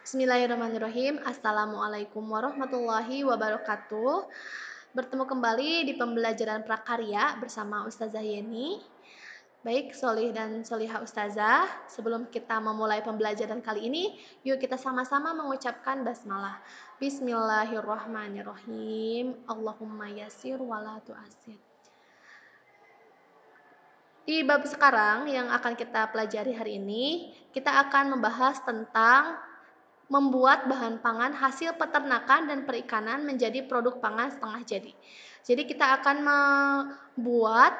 Bismillahirrahmanirrahim. Assalamualaikum warahmatullahi wabarakatuh. Bertemu kembali di pembelajaran prakarya bersama Ustazah Yeni. Baik, Solih dan Solihah Ustazah, sebelum kita memulai pembelajaran kali ini, yuk kita sama-sama mengucapkan basmalah. Bismillahirrahmanirrahim. Allahumma yasir wala tu'asir. Di bab sekarang yang akan kita pelajari hari ini, kita akan membahas tentang membuat bahan pangan hasil peternakan dan perikanan menjadi produk pangan setengah jadi. Jadi kita akan membuat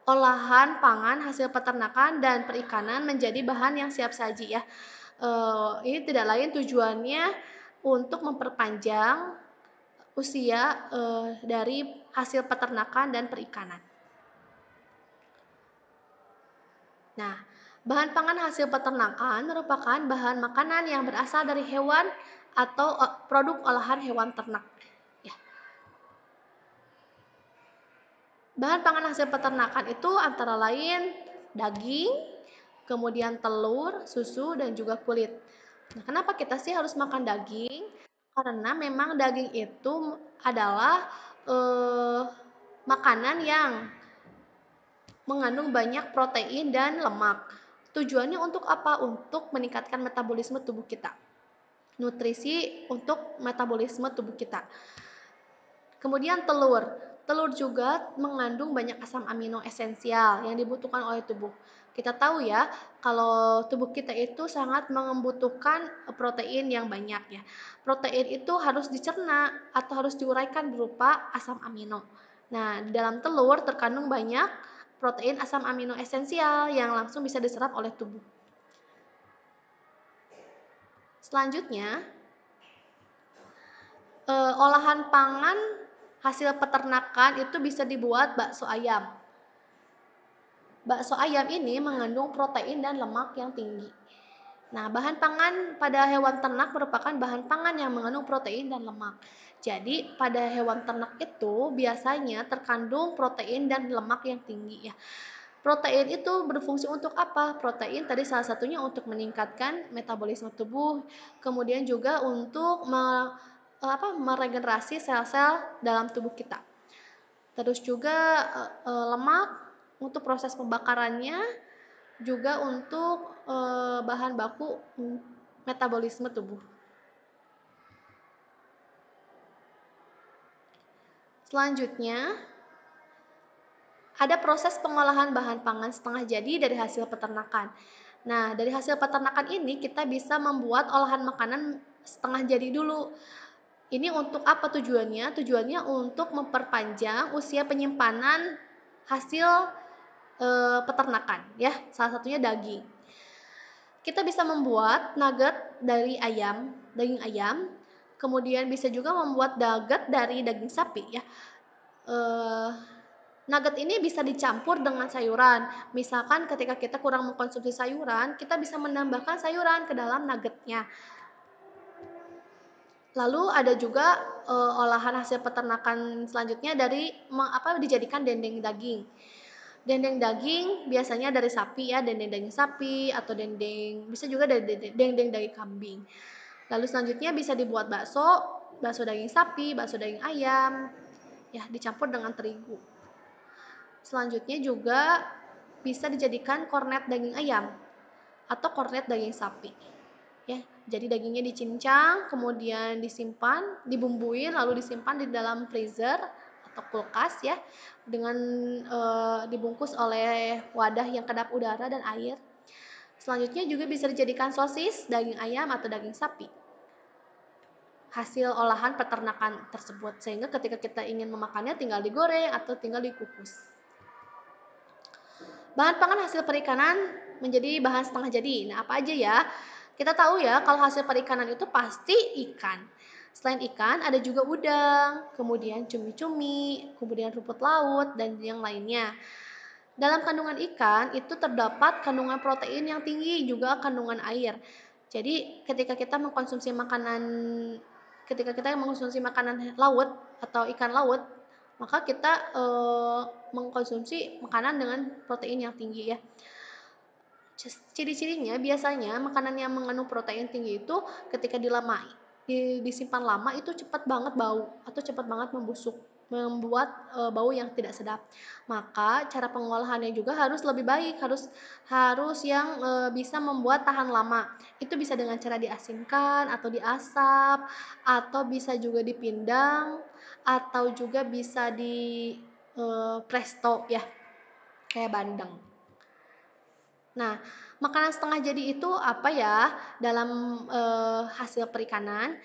olahan pangan hasil peternakan dan perikanan menjadi bahan yang siap saji ya. Ini tidak lain tujuannya untuk memperpanjang usia dari hasil peternakan dan perikanan. Nah, bahan pangan hasil peternakan merupakan bahan makanan yang berasal dari hewan atau produk olahan hewan ternak. Ya. Bahan pangan hasil peternakan itu antara lain daging, kemudian telur, susu, dan juga kulit. Nah, kenapa kita sih harus makan daging? Karena memang daging itu adalah makanan yang mengandung banyak protein dan lemak. Tujuannya untuk apa? Untuk meningkatkan metabolisme tubuh kita. Nutrisi untuk metabolisme tubuh kita. Kemudian telur. Telur juga mengandung banyak asam amino esensial yang dibutuhkan oleh tubuh. Kita tahu ya, kalau tubuh kita itu sangat membutuhkan protein yang banyak ya. Protein itu harus dicerna atau harus diuraikan berupa asam amino. Nah, di dalam telur terkandung banyak protein asam amino esensial yang langsung bisa diserap oleh tubuh. Selanjutnya, olahan pangan hasil peternakan itu bisa dibuat bakso ayam. Bakso ayam ini mengandung protein dan lemak yang tinggi. Nah, bahan pangan pada hewan ternak merupakan bahan pangan yang mengandung protein dan lemak. Jadi, pada hewan ternak itu biasanya terkandung protein dan lemak yang tinggi ya. Protein itu berfungsi untuk apa? Protein tadi salah satunya untuk meningkatkan metabolisme tubuh, kemudian juga untuk meregenerasi sel-sel dalam tubuh kita. Terus juga lemak untuk proses pembakarannya, juga untuk bahan baku metabolisme tubuh. Selanjutnya, ada proses pengolahan bahan pangan setengah jadi dari hasil peternakan. Nah, dari hasil peternakan ini kita bisa membuat olahan makanan setengah jadi dulu. Ini untuk apa tujuannya? Tujuannya untuk memperpanjang usia penyimpanan hasil peternakan ya, salah satunya daging. Kita bisa membuat nugget dari daging ayam, kemudian bisa juga membuat nugget dari daging sapi ya. Nugget ini bisa dicampur dengan sayuran. Misalkan ketika kita kurang mengkonsumsi sayuran, kita bisa menambahkan sayuran ke dalam nuggetnya. Lalu ada juga olahan hasil peternakan selanjutnya dari dijadikan dendeng daging. Dendeng daging biasanya dari sapi ya, dendeng daging sapi atau bisa juga dari dendeng daging kambing. Lalu selanjutnya bisa dibuat bakso, bakso daging sapi, bakso daging ayam, ya dicampur dengan terigu. Selanjutnya juga bisa dijadikan kornet daging ayam atau kornet daging sapi. Ya, jadi dagingnya dicincang, kemudian disimpan, dibumbuin, lalu disimpan di dalam freezer atau kulkas ya, dengan dibungkus oleh wadah yang kedap udara dan air. Selanjutnya juga bisa dijadikan sosis, daging ayam atau daging sapi. Hasil olahan peternakan tersebut, sehingga ketika kita ingin memakannya tinggal digoreng atau tinggal dikukus. Bahan pangan hasil perikanan menjadi bahan setengah jadi. Nah, apa aja ya? Kita tahu ya, kalau hasil perikanan itu pasti ikan. Selain ikan, ada juga udang, kemudian cumi-cumi, kemudian rumput laut, dan yang lainnya. Dalam kandungan ikan itu terdapat kandungan protein yang tinggi, juga kandungan air. Jadi ketika kita mengkonsumsi makanan laut atau ikan laut, maka kita mengkonsumsi makanan dengan protein yang tinggi ya. Ciri-cirinya biasanya makanan yang mengandung protein tinggi itu ketika disimpan lama itu cepat banget bau atau cepat banget membusuk, membuat bau yang tidak sedap. Maka cara pengolahannya juga harus lebih baik, harus harus yang bisa membuat tahan lama. Itu bisa dengan cara diasinkan atau diasap atau bisa juga dipindang atau juga bisa di presto ya, kayak bandeng. Nah, makanan setengah jadi itu apa ya? Dalam hasil perikanan,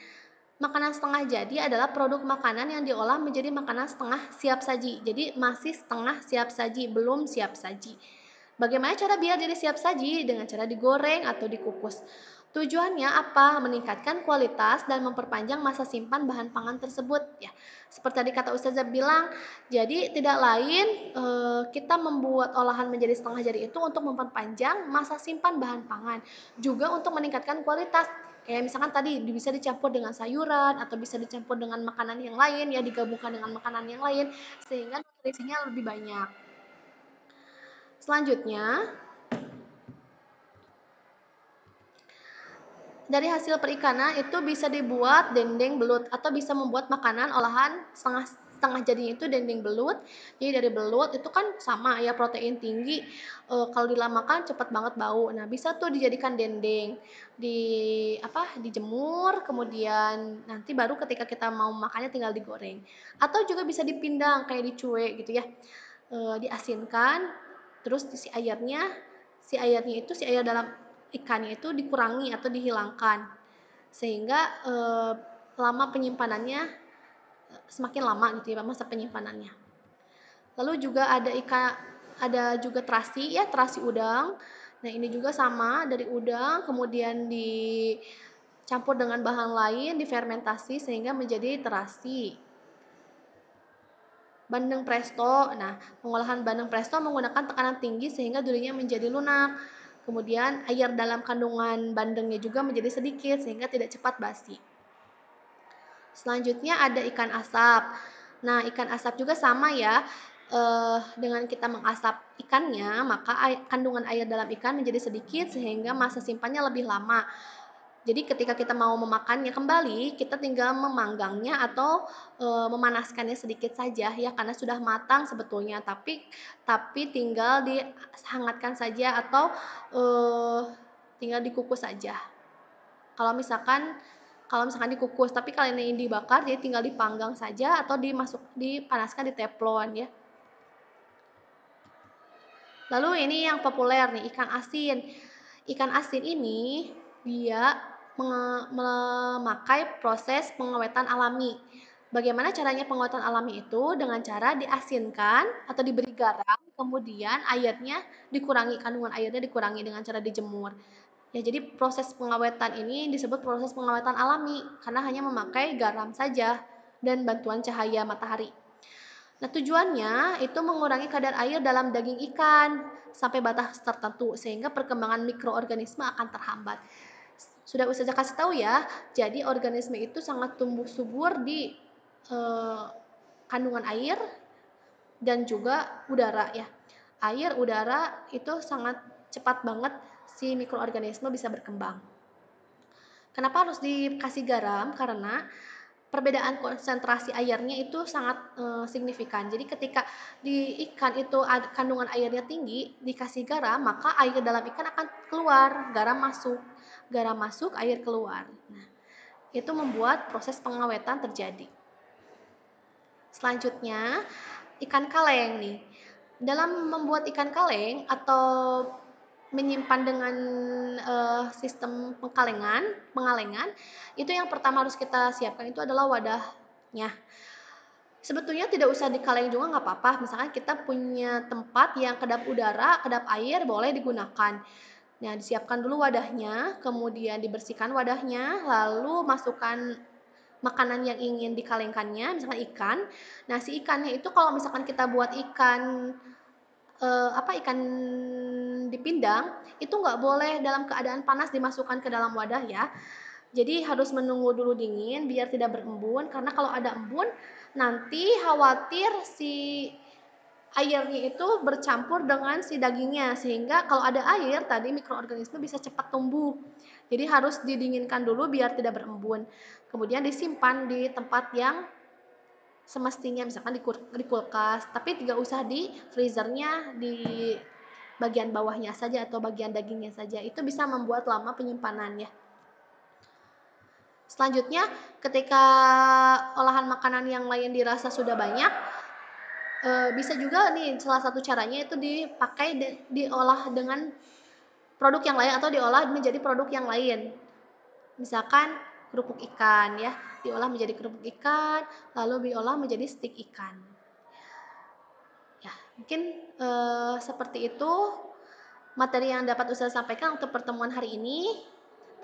makanan setengah jadi adalah produk makanan yang diolah menjadi makanan setengah siap saji. Jadi masih setengah siap saji, belum siap saji. Bagaimana cara biar jadi siap saji? Dengan cara digoreng atau dikukus. Tujuannya apa? Meningkatkan kualitas dan memperpanjang masa simpan bahan pangan tersebut ya. Seperti tadi kata Ustazah bilang, jadi tidak lain kita membuat olahan menjadi setengah jadi itu untuk memperpanjang masa simpan bahan pangan, juga untuk meningkatkan kualitas. Kayak misalkan tadi bisa dicampur dengan sayuran atau bisa dicampur dengan makanan yang lain ya, digabungkan dengan makanan yang lain sehingga nutrisinya lebih banyak. Selanjutnya, dari hasil perikanan itu bisa dibuat dendeng belut atau bisa membuat makanan olahan setengah setengah jadinya itu dendeng belut. Jadi dari belut itu kan sama ya, protein tinggi, kalau dilamakan cepat banget bau. Nah, bisa tuh dijadikan dendeng, dijemur, kemudian nanti baru ketika kita mau makannya tinggal digoreng. Atau juga bisa dipindang kayak dicuek gitu ya, diasinkan, terus si air dalam ikannya itu dikurangi atau dihilangkan sehingga lama penyimpanannya semakin lama gitu ya masa penyimpanannya. Lalu juga ada juga terasi ya, terasi udang. Nah, ini juga sama dari udang kemudian dicampur dengan bahan lain, difermentasi sehingga menjadi terasi. Bandeng presto. Nah, pengolahan bandeng presto menggunakan tekanan tinggi sehingga durinya menjadi lunak. Kemudian air dalam kandungan bandengnya juga menjadi sedikit sehingga tidak cepat basi. Selanjutnya ada ikan asap. Nah, ikan asap juga sama ya. Dengan kita mengasap ikannya, maka kandungan air dalam ikan menjadi sedikit sehingga masa simpannya lebih lama. Jadi ketika kita mau memakannya kembali, kita tinggal memanggangnya atau memanaskannya sedikit saja ya, karena sudah matang sebetulnya, tapi tinggal dihangatkan saja atau tinggal dikukus saja. Kalau misalkan kalau misalkan dikukus, tapi kalau ini dibakar jadi tinggal dipanggang saja atau dipanaskan di teflon ya. Lalu ini yang populer nih, ikan asin. Ikan asin ini dia memakai proses pengawetan alami. Bagaimana caranya pengawetan alami itu? Dengan cara diasinkan atau diberi garam, kemudian kandungan airnya dikurangi dengan cara dijemur. Ya, jadi proses pengawetan ini disebut proses pengawetan alami karena hanya memakai garam saja dan bantuan cahaya matahari. Nah, tujuannya itu mengurangi kadar air dalam daging ikan sampai batas tertentu sehingga perkembangan mikroorganisme akan terhambat. Sudah Ustazah kasih tahu ya, jadi organisme itu sangat tumbuh subur di eh, kandungan air dan juga udara ya. Air, udara itu sangat cepat banget si mikroorganisme bisa berkembang. Kenapa harus dikasih garam? Karena perbedaan konsentrasi airnya itu sangat signifikan. Jadi ketika di ikan itu kandungan airnya tinggi, dikasih garam, maka air dalam ikan akan keluar, garam masuk, air keluar. Nah, itu membuat proses pengawetan terjadi. Selanjutnya, ikan kaleng nih. Dalam membuat ikan kaleng atau menyimpan dengan sistem pengalengan, itu yang pertama harus kita siapkan itu adalah wadahnya. Sebetulnya tidak usah dikaleng juga nggak apa-apa. Misalkan kita punya tempat yang kedap udara, kedap air boleh digunakan. Nah, disiapkan dulu wadahnya, kemudian dibersihkan wadahnya, lalu masukkan makanan yang ingin dikalengkannya, misalkan ikan. Nah, si ikannya itu kalau misalkan kita buat ikan dipindang, itu nggak boleh dalam keadaan panas dimasukkan ke dalam wadah ya. Jadi harus menunggu dulu dingin biar tidak berembun, karena kalau ada embun nanti khawatir si airnya itu bercampur dengan si dagingnya, sehingga kalau ada air tadi mikroorganisme bisa cepat tumbuh. Jadi harus didinginkan dulu biar tidak berembun. Kemudian disimpan di tempat yang semestinya, misalkan di kulkas, tapi tidak usah di freezernya, di bagian bawahnya saja atau bagian dagingnya saja. Itu bisa membuat lama penyimpanannya. Selanjutnya, ketika olahan makanan yang lain dirasa sudah banyak, bisa juga nih salah satu caranya itu dipakai diolah dengan produk yang lain atau diolah menjadi produk yang lain. Misalkan kerupuk ikan ya, diolah menjadi kerupuk ikan, lalu diolah menjadi stik ikan. Ya, mungkin seperti itu materi yang dapat Ustazah sampaikan untuk pertemuan hari ini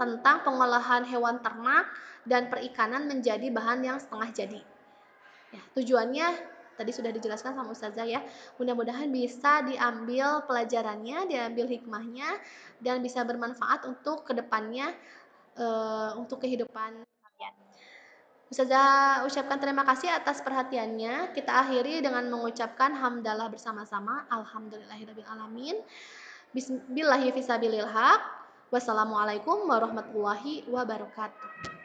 tentang pengolahan hewan ternak dan perikanan menjadi bahan yang setengah jadi. Ya, tujuannya tadi sudah dijelaskan sama Ustazah ya. Mudah-mudahan bisa diambil pelajarannya, diambil hikmahnya, dan bisa bermanfaat untuk kedepannya untuk kehidupan kalian. Ustazah ucapkan terima kasih atas perhatiannya. Kita akhiri dengan mengucapkan hamdalah bersama-sama. Alhamdulillahirabbil alamin. Bismillahirrahmanirrahim. Wassalamualaikum warahmatullahi wabarakatuh.